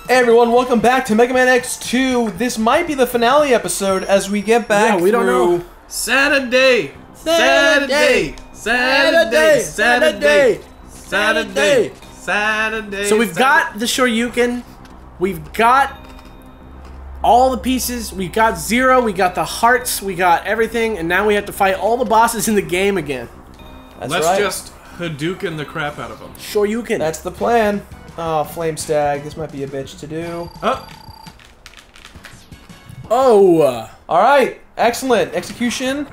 Hey everyone, welcome back to Mega Man X2. This might be the finale episode as we get back we don't know. Saturday. So we've got the Shoryuken, we've got all the pieces, we've got Zero, we got the hearts, we got everything, and now we have to fight all the bosses in the game again. Let's just Hadouken the crap out of them. Shoryuken. That's the plan. Oh, Flame Stag, this might be a bitch to do. Oh! Alright, excellent. Execution.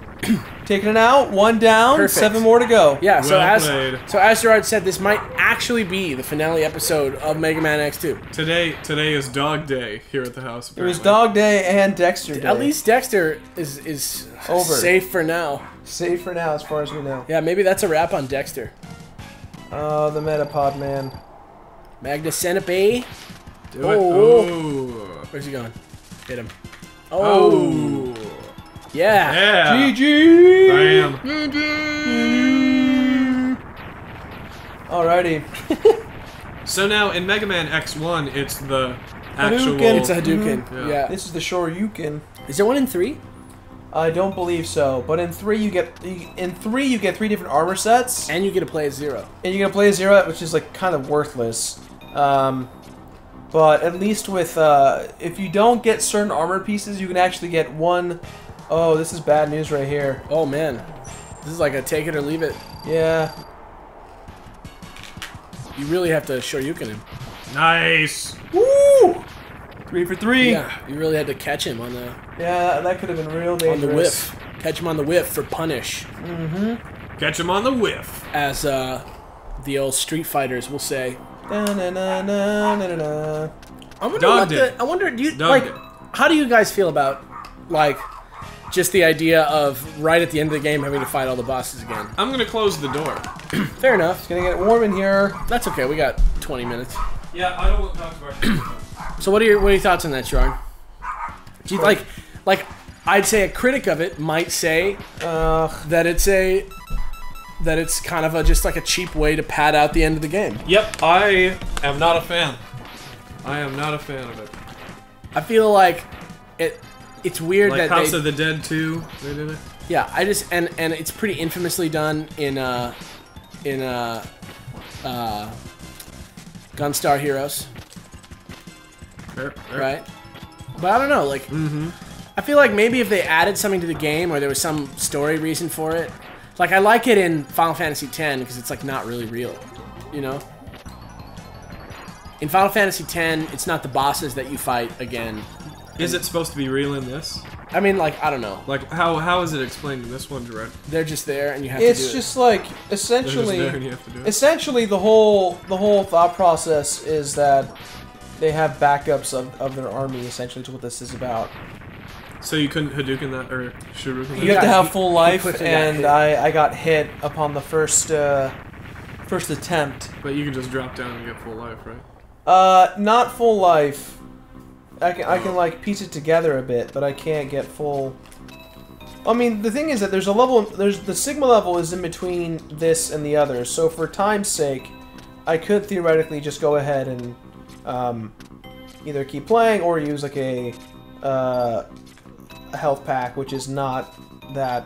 Taking it out, 1 down, Perfect. 7 more to go. Yeah, so Well as Gerard said, this might actually be the finale episode of Mega Man X2. Today is Dog Day here at the house. It was Dog Day and Dexter Day. At least Dexter is over. Safe for now. Safe for now, as far as we know. Yeah, maybe that's a wrap on Dexter. Oh, the Metapod man. Magna Centipede. Do it. Oh. Where's he going? Hit him. Oh. Yeah. Yeah. GG! Bam. Alrighty. So now in Mega Man X1, it's the actual. Hadouken. It's a Hadouken. Yeah. This is the Shoryuken. Is there one in 3? I don't believe so, but in 3 you get 3 different armor sets, And you get to play as Zero. and you get to play a Zero, which is like kind of worthless. But at least with if you don't get certain armor pieces, you can actually get one. Oh, this is bad news right here. Oh man, this is like a take it or leave it. Yeah. You really have to Shoryuken him. Nice. Woo! 3 for 3. Yeah, you really had to catch him on the Yeah, that could have been real dangerous. on the whiff. Catch him on the whiff for punish, Catch him on the whiff. as the old Street Fighters will say. Da-na-na-na-na-na-na. I wonder Dog Day. I wonder, do you Dog like? Day. How do you guys feel about like just the idea of right at the end of the game having to fight all the bosses again? I'm gonna close the door. Fair enough. It's gonna get warm in here. That's okay. We got 20 minutes. Yeah, I don't want to talk about. So what are your thoughts on that, Gerard? Do you like I'd say a critic of it might say that it's kind of just like a cheap way to pad out the end of the game. Yep, I am not a fan. I am not a fan of it. I feel like it's weird Like that House they of the Dead 2, they did it. yeah, I just and it's pretty infamously done in Gunstar Heroes, right? But I don't know, like I feel like maybe if they added something to the game or there was some story reason for it. Like, I like it in Final Fantasy X because it's, like, not really real, you know? In Final Fantasy X, it's not the bosses that you fight again. Is it supposed to be real in this? I mean, like, I don't know. Like, how is it explained in this one, Direct? They're just there and you have to do it. It's just like essentially, They're just there and you have to do it. essentially the whole thought process is that they have backups of their army. Essentially, to what this is about. So you couldn't Hadouken that, or Shoryuken that? You have to have he full life, quickly got and hit. I got hit upon the first attempt. But you can just drop down and get full life, right? Not full life. I can like piece it together a bit, but I can't get full. I mean, the thing is that there's a level. There's the Sigma level is in between this and the others. So for time's sake, I could theoretically just go ahead and either keep playing or use like a health pack, which is not that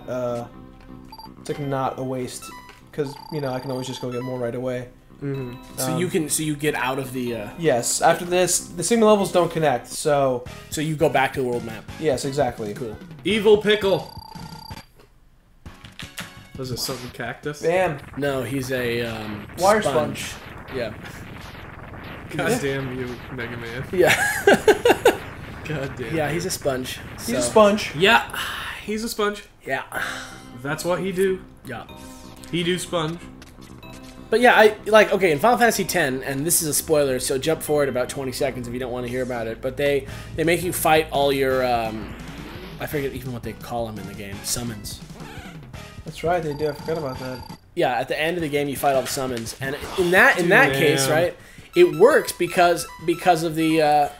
it's like not a waste, because you know I can always just go get more right away. So you get out of the Yes, after this the Sigma levels don't connect, so you go back to the world map. yes, exactly. Cool. Evil Pickle! Was it something cactus? Bam. No, he's a Wire sponge. Yeah. God damn you, Mega Man. Yeah. God damn. Yeah, he's a sponge. He's a sponge. Yeah, he's a sponge. Yeah. That's what he do. Yeah. He do sponge. But yeah, okay, in Final Fantasy X, and this is a spoiler, so jump forward about 20 seconds if you don't want to hear about it, but they make you fight all your, I forget even what they call them in the game, summons. That's right, they do. I forgot about that. Yeah, at the end of the game you fight all the summons, and in that case, Damn. right, it works because of the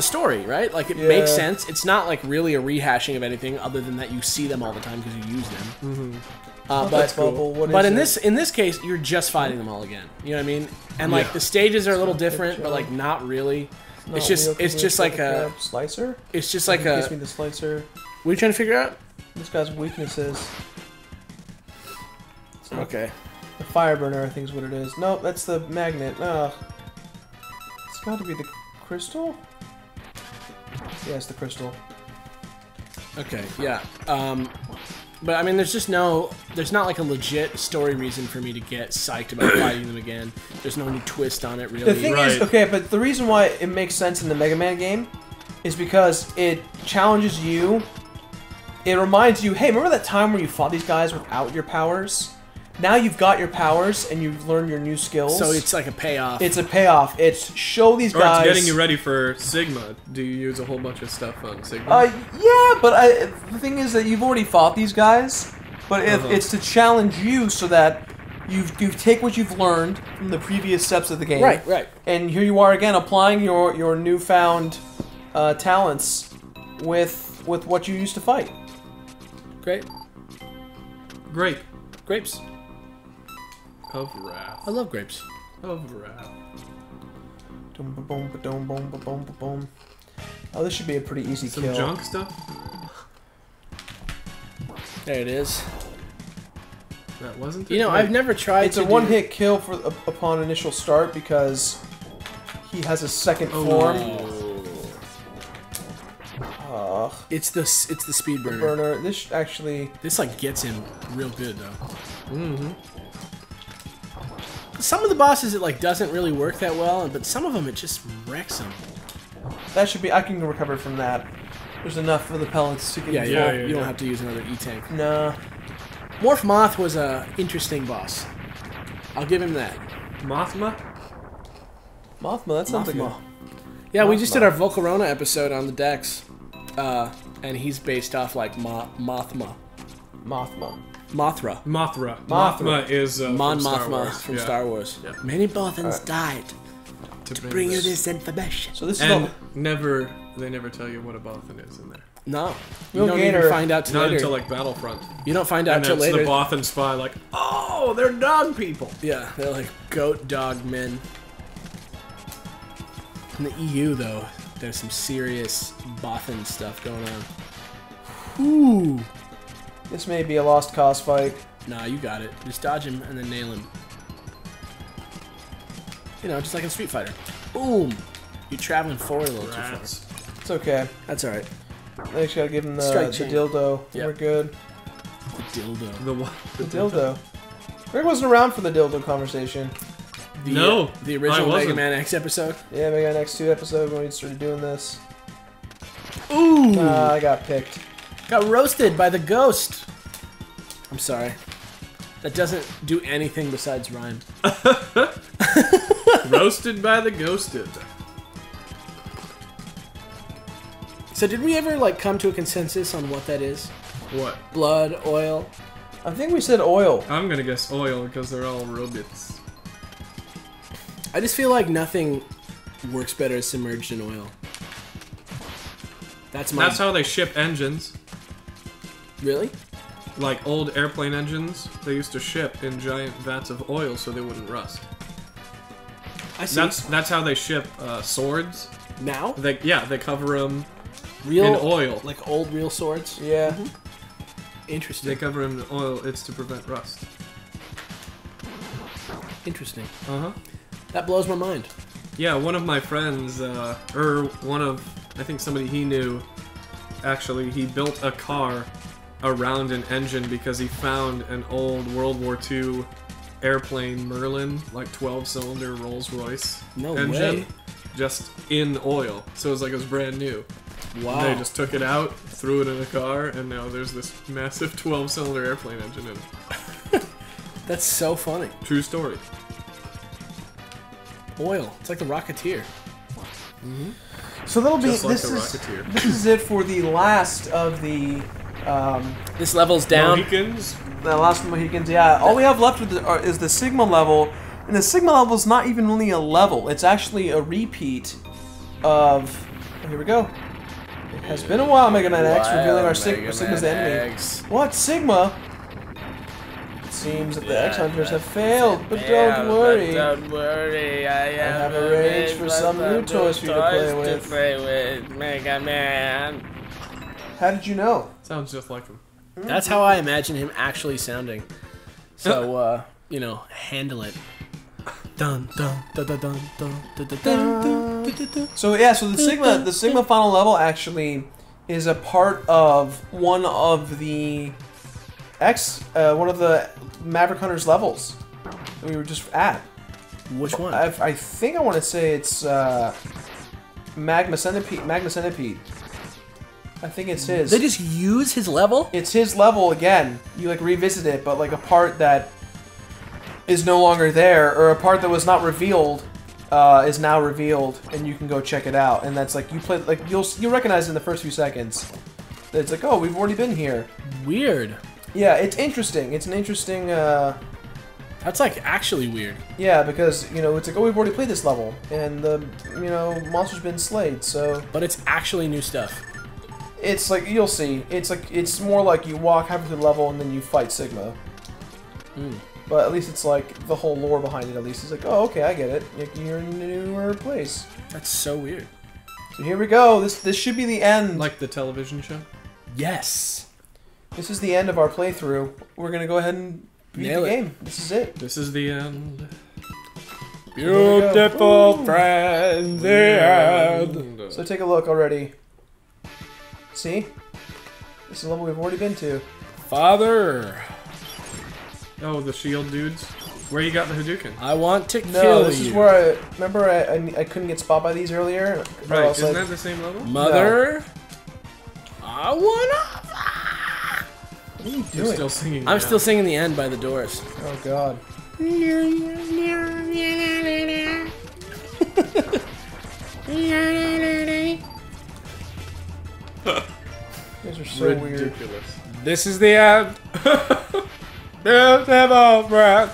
story, right? Like, it makes sense. It's not, like, really a rehashing of anything other than that you see them all the time because you use them. But in this case, you're just fighting them all again. You know what I mean? And like the stages are a little different, but like not really. It's just like a slicer. It's just like Gives me the slicer. What are you trying to figure out? This guy's weaknesses. Okay. The fire burner, I think, is what it is. No, that's the magnet. Ugh. It's got to be the crystal. Yeah, it's the crystal. Okay. Yeah. But I mean, there's not like a legit story reason for me to get psyched about fighting them again. There's no new twist on it, really. The thing is, okay, but the reason why it makes sense in the Mega Man game is because it challenges you. It reminds you, hey, remember that time where you fought these guys without your powers? Now you've got your powers and you've learned your new skills. So it's like a payoff. It's a payoff. It's show these guys. Or it's getting you ready for Sigma. Do you use a whole bunch of stuff on Sigma? Yeah, but the thing is that you've already fought these guys, but it's to challenge you so that you take what you've learned from the previous steps of the game. Right, right. And here you are again applying your newfound talents with what you used to fight. Great. Grape. Grapes. Of wrath. I love grapes. Of wrath. Oh, this should be a pretty easy Some kill. junk stuff? There it is. That wasn't it? You know, I've never tried It's to a one-hit kill upon initial start because he has a second form. It's the speed burner. This actually... This like gets him real good though. Mm-hmm. Some of the bosses it like doesn't really work that well, but some of them it just wrecks them. That should be... I can recover from that. There's enough for the pellets to get Yeah, me yeah, full. you don't have to use another E-tank. Nah. Morph Moth was a interesting boss. I'll give him that. Mothma? Mothma, that's something good. Yeah, we just did our Volcarona episode on the decks. And he's based off like Mothma. Mothma. Mothra. Mothma is Mon from Star Mothma Wars. from Yeah. Star Wars. Yeah. Many Bothans died to bring you this information. So this And is they never tell you what a Bothan is in there. No, We'll you don't gain even her- find out till Not later. until like Battlefront. You don't find out And till that's later. the Bothan spy like, oh, they're dog people. Yeah, they're like goat dog men. In the EU though, there's some serious Bothan stuff going on. Ooh. This may be a lost cause fight. Nah, you got it. Just dodge him and then nail him. You know, just like in Street Fighter. Boom! You're traveling forward a little too far. Rats. It's okay. That's alright. I just gotta give him the Strike chain. dildo. Yep. We're good. The dildo. The what? The dildo. Greg wasn't around for the dildo conversation. No, The I original Mega wasn't. Man X episode. Yeah, maybe our next 2 episodes when we started doing this. Ooh! I got picked. Got roasted by the ghost. I'm sorry. That doesn't do anything besides rhyme. Roasted by the ghosted. So did we ever like come to a consensus on what that is? What? Blood, oil? I think we said oil. I'm gonna guess oil because they're all robots. I just feel like nothing works better submerged in oil. That's That's how they ship engines. Really? Like old airplane engines, they used to ship in giant vats of oil so they wouldn't rust. I see. That's how they ship swords. Now? They cover them Real in oil. like old real swords? Yeah. Interesting. They cover them in oil. It's to prevent rust. Interesting. Uh huh. That blows my mind. Yeah, one of my friends, I think somebody he knew, actually, he built a car around an engine because he found an old World War II airplane Merlin, like 12-cylinder Rolls-Royce No engine, way. just in oil. So it was like it was brand new. Wow. And they just took it out, threw it in a car, and now there's this massive 12-cylinder airplane engine in it. That's so funny. True story. Oil. It's like the Rocketeer. So that'll be Just like this the is Rocketeer. this is it for the last of the This level's down. Mohicans? last Mohicans. Yeah, all we have left is the Sigma level, and the Sigma level is not even really a level. It's actually a repeat of. Oh, here we go. It has been a while, Mega Man X, revealing our Sigma's the enemy. X. What Sigma? seems that the X Hunters have failed, but don't worry. Don't worry, I have arranged for some new toys for you to play with. Mega Man. How did you know? Sounds just like him. That's how I imagine him actually sounding. So, you know, handle it. Dun dun dun dun dun dun dun dun dun dun. So yeah, so the Sigma final level actually is a part of one of the Maverick Hunters levels that we were just at. Which one? I think I want to say it's Magma Centipede. I think it's his. They just use his level? It's his level again. You like revisit it, but like a part that is no longer there, or a part that was not revealed is now revealed, and you can go check it out. And that's like you play like you'll recognize in the first few seconds. It's like, oh, we've already been here. Weird. Yeah, it's interesting. It's an interesting. That's like actually weird. Yeah, because you know it's like, oh, we've already played this level, and the monster's been slayed. So. But it's actually new stuff. It's like you'll see. It's more like you walk halfway through the level and then you fight Sigma. But at least it's like the whole lore behind it. At least it's like, oh, okay, I get it. You're in a newer place. That's so weird. So here we go. This should be the end. Like the television show. Yes. This is the end of our playthrough. We're gonna go ahead and beat the game. This is it. This is the end. Beautiful friend, the end. So take a look already. See? This is a level we've already been to. Father. Oh, the shield dudes. Where you got the Hadouken? I want to kill you. No, this is where remember I couldn't get spot by these earlier? Right, isn't that the same level? Mother. No. I wanna. What are you You're doing? still singing. I'm still singing the end by the Doors. Oh god. These are so ridiculous. weird. This is the end. Beautiful friend.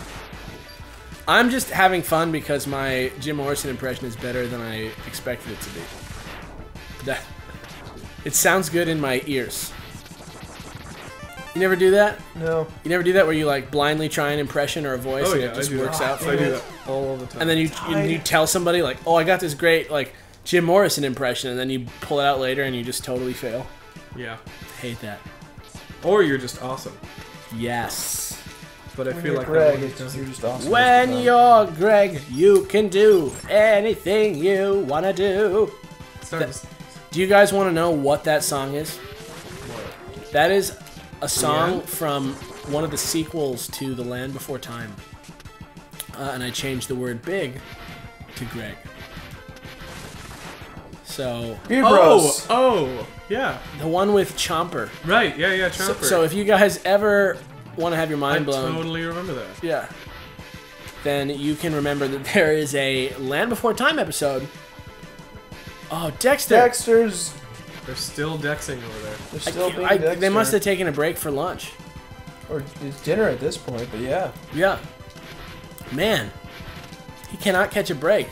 I'm just having fun because my Jim Morrison impression is better than I expected it to be. It sounds good in my ears. You never do that? No. You never do that where you like blindly try an impression or a voice and it just works out for I you? do that all the time. And then you tell somebody like, oh, I got this great like Jim Morrison impression, and then you pull it out later and you just totally fail. Yeah. Hate that. Or you're just awesome. Yes. But I When feel you're like Greg, that you're just awesome. When you're Greg, you can do anything you wanna do. Do you guys want to know what that song is? What? That is a song Yeah. from one of the sequels to The Land Before Time. And I changed the word big to Greg. So, Beard Bros. Oh, yeah. the one with Chomper. Right, yeah, Chomper. So if you guys ever want to have your I mind blown, totally remember that. yeah, then you can remember that there is a Land Before Time episode. Oh, Dexter! Dexter's. They're still dexing over there. They're still being Dexter. They must have taken a break for lunch. Or it's dinner at this point, but yeah. Yeah. Man, he cannot catch a break.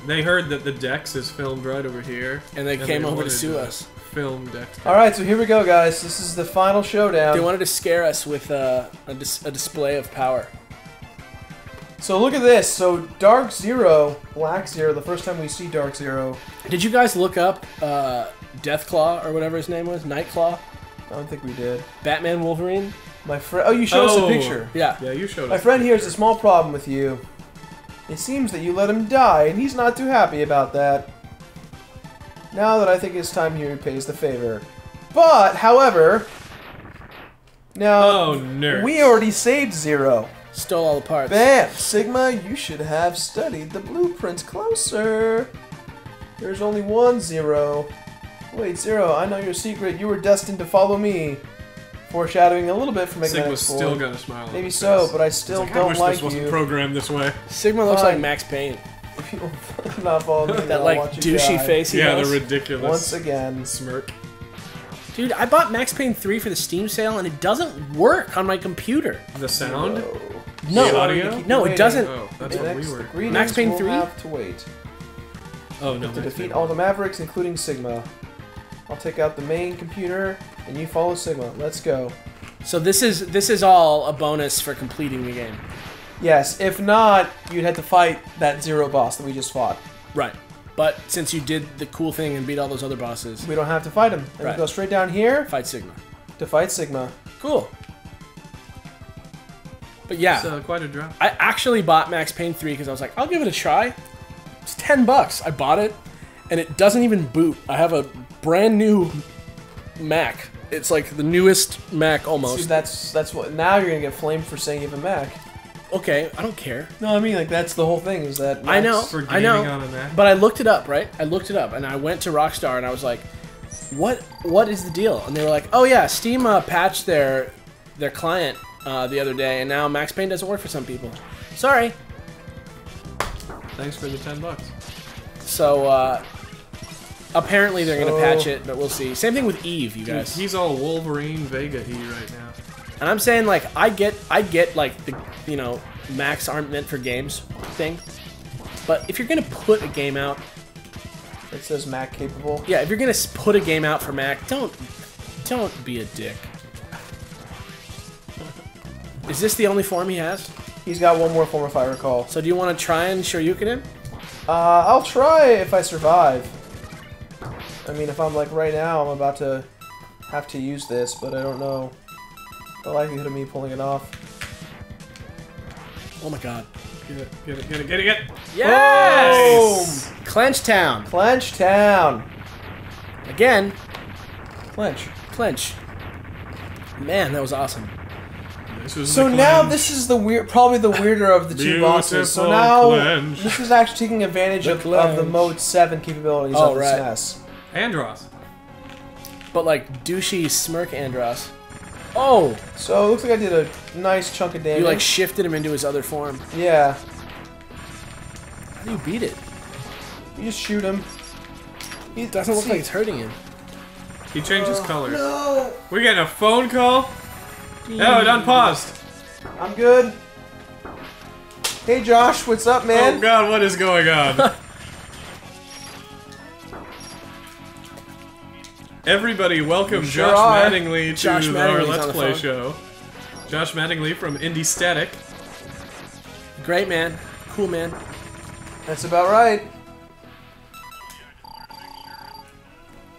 They heard that the Dex is filmed right over here. And they came over to wanted sue us. Film Dexter. Alright, so here we go, guys. This is the final showdown. They wanted to scare us with a display of power. So look at this. So Dark Zero, Black Zero, the first time we see Dark Zero. Did you guys look up Deathclaw or whatever his name was? Nightclaw? I don't think we did. Batman Wolverine? My friend. Oh, you showed us a picture. Yeah. Yeah, you showed us. My friend here has a small problem with you. It seems that you let him die, and he's not too happy about that. Now that I think it's time he repays the favor. But, however, now we already saved Zero. Stole all the parts. Bam! Sigma, you should have studied the blueprints closer. There's only one Zero. Wait, Zero, I know your secret. You were destined to follow me. Foreshadowing a little bit from Mega Man Sigma's X4. still got a smile on Maybe his so, face. but I still I don't wish like this wasn't you. programmed this way. Sigma looks Fine. like Max Payne. If you will not follow me, then That I'll like watch you douchey die. face he Yeah, has. the ridiculous Once again. smirk. Dude, I bought Max Payne 3 for the Steam sale and it doesn't work on my computer. The sound? No. The audio? No, it doesn't. Oh, that's The what next we were. greetings Max Payne will 3? have to wait. Oh, no. To defeat all the Mavericks, including Sigma. I'll take out the main computer, and you follow Sigma. Let's go. So this is all a bonus for completing the game. Yes, if not, you'd have to fight that Zero boss that we just fought. Right. But since you did the cool thing and beat all those other bosses, we don't have to fight him. And we go straight down here. Fight Sigma. To fight Sigma. Cool. But yeah, it's quite a drop. I actually bought Max Payne 3 because I was like, I'll give it a try. It's $10. I bought it, and it doesn't even boot. I have a brand new Mac. It's like the newest Mac almost. See, that's what. Now you're gonna get flamed for saying you have a Mac. Okay, I don't care. No, I mean like that's the whole thing. Is that Macs I know, for I know. on a Mac. But I looked it up, right? I looked it up, and I went to Rockstar, and I was like, "What is the deal?" And they were like, "Oh yeah, Steam patched their client the other day, and now Max Payne doesn't work for some people." Sorry. Thanks for the $10. So apparently they're gonna patch it, but we'll see. Same thing with Eve, you guys. Dude, he's all Wolverine Vega-y right now. And I'm saying like I get like the Macs aren't meant for games thing, but if you're gonna put a game out, it says Mac capable. Yeah, if you're gonna put a game out for Mac, don't be a dick. Is this the only form he has? He's got one more form if I recall. So do you want to try and Shoryuken him? I'll try if I survive. I mean, if I'm like right now, I'm about to have to use this, but I don't know the likelihood of me pulling it off. Oh my god. Get it. Yes! Boom! Clench Town. Clench Town. Again. Clench. Man, that was awesome. So now this is the probably the weirder of the two bosses. So now this is actually taking advantage of the Mode 7 capabilities of the SNES. Andros. But like douchey smirk Andros. Oh! So it looks like I did a nice chunk of damage. You like shifted him into his other form. Yeah. How do you beat it? You just shoot him. It doesn't look like it's hurting him. He changed his colors. No! We're getting a phone call? No, it unpaused. I'm good. Hey Josh, what's up, man? Oh god, what is going on? Everybody, welcome Josh Mattingly to our Let's Play show. Josh Mattingly from Indie Static. Great man. Cool man. That's about right.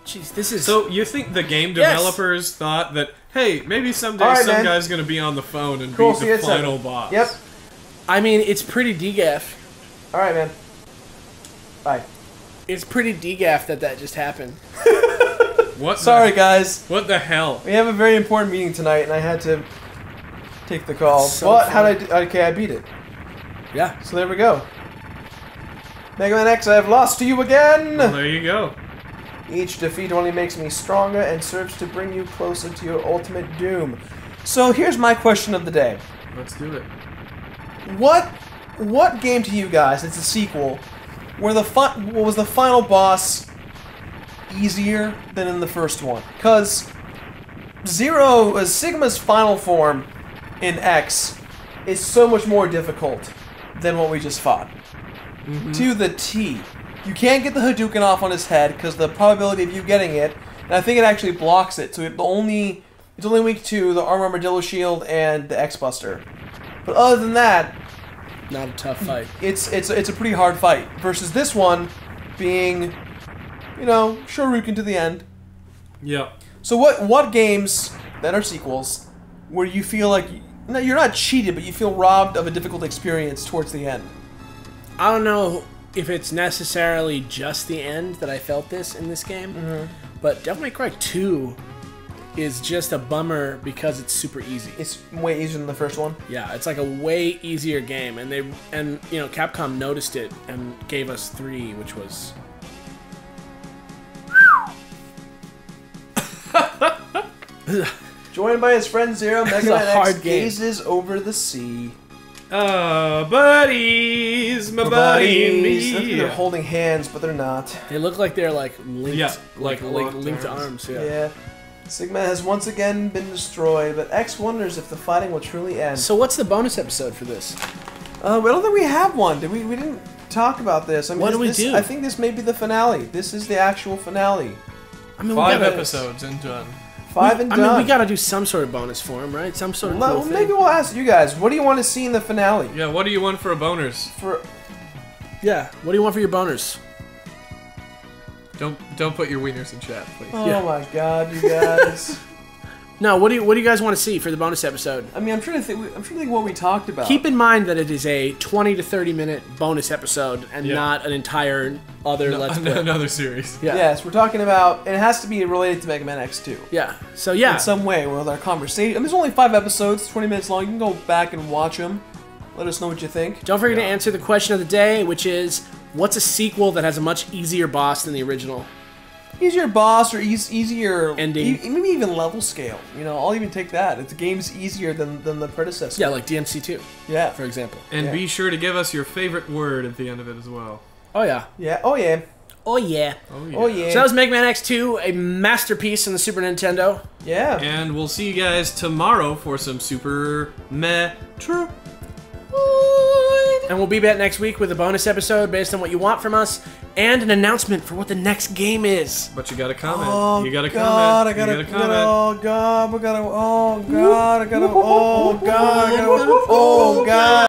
Jeez, this is... So, you think the game developers thought that, hey, maybe someday some guy's gonna be on the phone and beat the final boss? Yep. I mean, it's pretty degaff. Alright, man. Bye. It's pretty degaff that just happened. What? Sorry, guys. What the hell? We have a very important meeting tonight, and I had to take the call. So but how did I do? Okay, I beat it. Yeah. So there we go. Mega Man X, I have lost to you again! Well, there you go. Each defeat only makes me stronger and serves to bring you closer to your ultimate doom. So here's my question of the day. Let's do it. What game to you guys, it's a sequel, where was the final boss easier than in the first one? Because Sigma's final form in X is so much more difficult than what we just fought. To the T. You can't get the Hadouken off on his head because the probability of you getting it, and I think it actually blocks it, so it's only weak to the Armor Armadillo Shield and the X-Buster. But other than that, not a tough fight. It's a pretty hard fight versus this one being, Shoryuken to the end. Yeah. So what games that are sequels where you feel like you're not cheated, but you feel robbed of a difficult experience towards the end? I don't know if it's necessarily just the end that I felt this in this game, but Devil May Cry 2 is just a bummer because it's super easy. It's way easier than the first one. Yeah, it's like a way easier game, and Capcom noticed it and gave us 3, which was joined by his friend Zero, Mega Man X gazes over the sea. Buddies, my buddy and me. Look like they're holding hands, but they're not. They look like they're like linked, yeah, like linked arms. Yeah. Sigma has once again been destroyed, but X wonders if the fighting will truly end. So what's the bonus episode for this? I don't think we have one. We didn't talk about this. I mean, what do we do? I think this may be the finale. This is the actual finale. I mean, 5 episodes and done. 5 and done. I mean, we gotta do some sort of bonus for him, right? Some sort of cool thing. Maybe we'll ask you guys. What do you want to see in the finale? Yeah, what do you want for a boners? Yeah, what do you want for your boners? Don't put your wieners in chat, please. Oh my god, you guys. No, what do you guys want to see for the bonus episode? I mean, I'm trying to think what we talked about. Keep in mind that it is a 20 to 30 minute bonus episode and not an entire other Let's Play. Another series. Yeah. Yes, we're talking about. It has to be related to Mega Man X2. Yeah. So yeah. In some way, with our conversation. I mean, there's only 5 episodes, 20 minutes long. You can go back and watch them. Let us know what you think. Don't forget to answer the question of the day, which is, what's a sequel that has a much easier boss than the original? Easier boss or easier ending. Maybe even level scale. You know, I'll even take that. If the game's easier than the predecessor. Yeah, like DMC2. Yeah. For example. And be sure to give us your favorite word at the end of it as well. Oh yeah. Yeah. Oh yeah. Oh yeah. Oh yeah. Oh yeah. So that was Mega Man X2, a masterpiece on the Super Nintendo. Yeah. And we'll see you guys tomorrow for some Super Metro. And we'll be back next week with a bonus episode based on what you want from us, and an announcement for what the next game is. But you gotta comment. Oh, you gotta God, comment. I gotta, you gotta comment. oh God, we gotta, oh God, I gotta, oh God, I gotta, oh God.